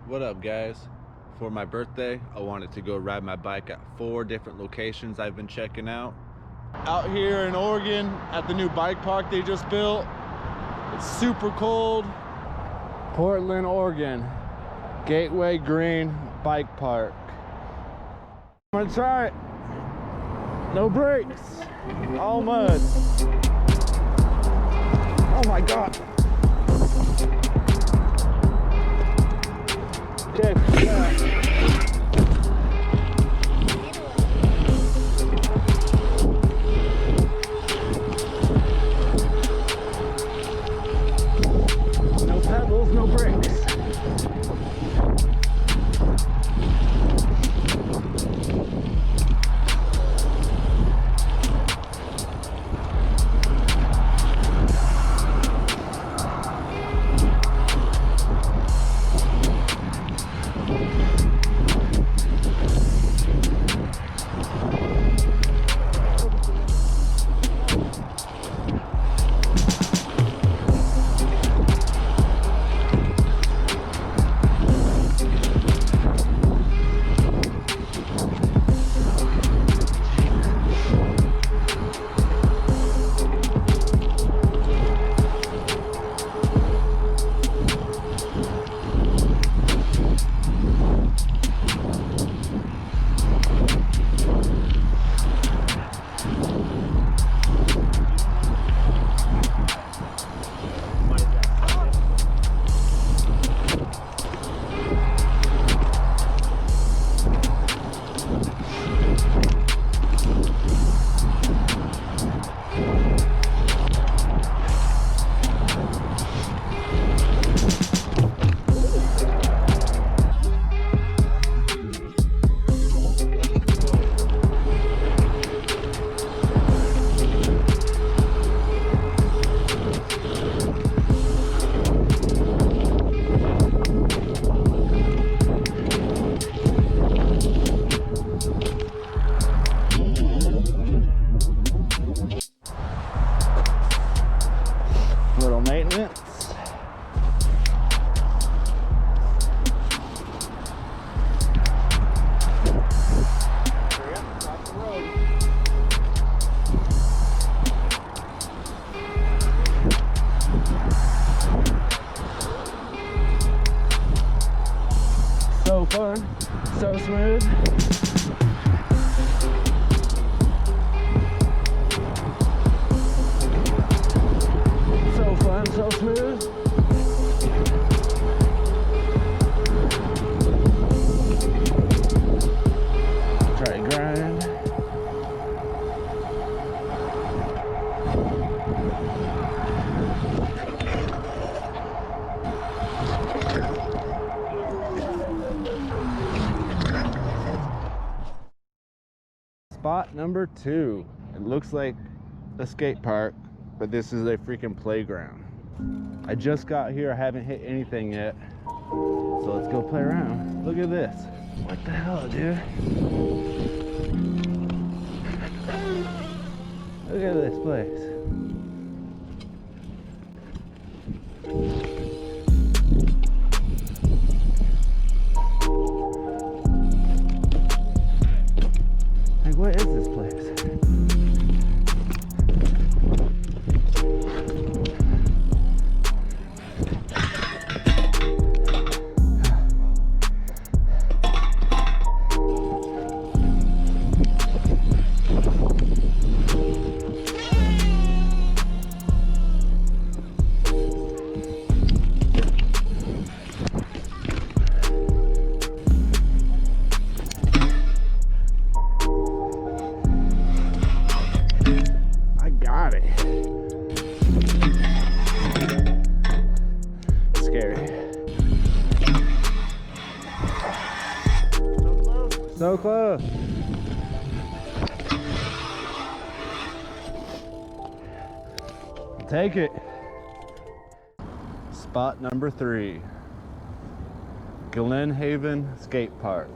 What up, guys? For my birthday, I wanted to go ride my bike at 4 different locations I've been checking out. Out here in Oregon at the new bike park they just built. It's super cold. Portland, Oregon, Gateway Green Bike Park. I'm gonna try it. No brakes, all mud. Oh my God. Okay, no pedals, no brakes. Little maintenance. So fun, so smooth. So smooth. Try to grind. Spot number 2. It looks like a skate park, but this is a freaking playground. I just got here, I haven't hit anything yet. So let's go play around. Look at this. What the hell, dude? Look at this place. Like, what is this place? So close. Take it. Spot number 3. Glen Haven Skate Park.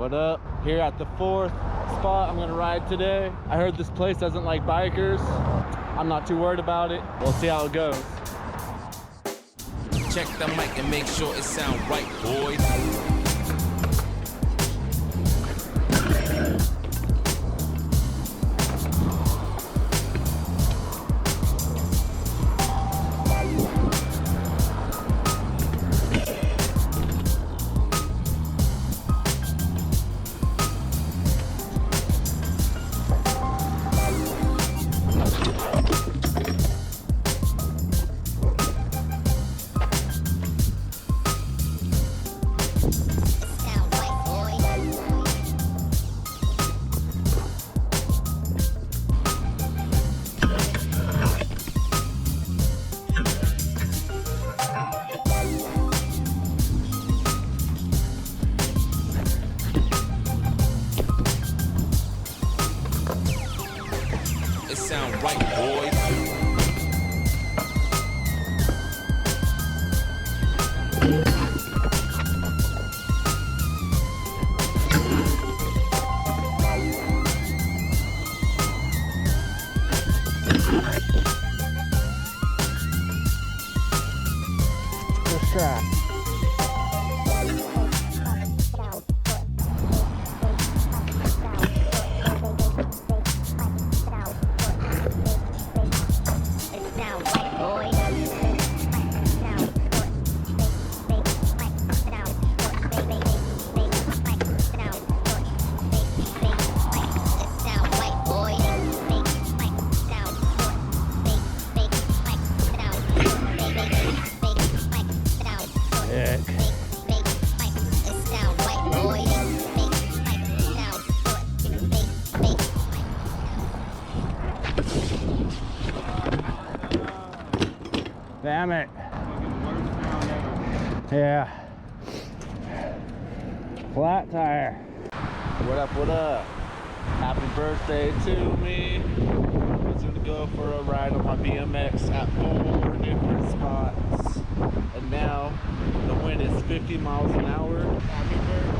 What up? Here at the 4th spot I'm gonna ride today. I heard this place doesn't like bikers. I'm not too worried about it. We'll see how it goes. Check the mic and make sure it sound right, boys. Sound right, boys. Let's try. Damn it. Yeah. Flat tire. What up, what up? Happy birthday to me. I'm just gonna go for a ride on my BMX at 4 different spots. And now the wind is 50 miles an hour. Happy birthday.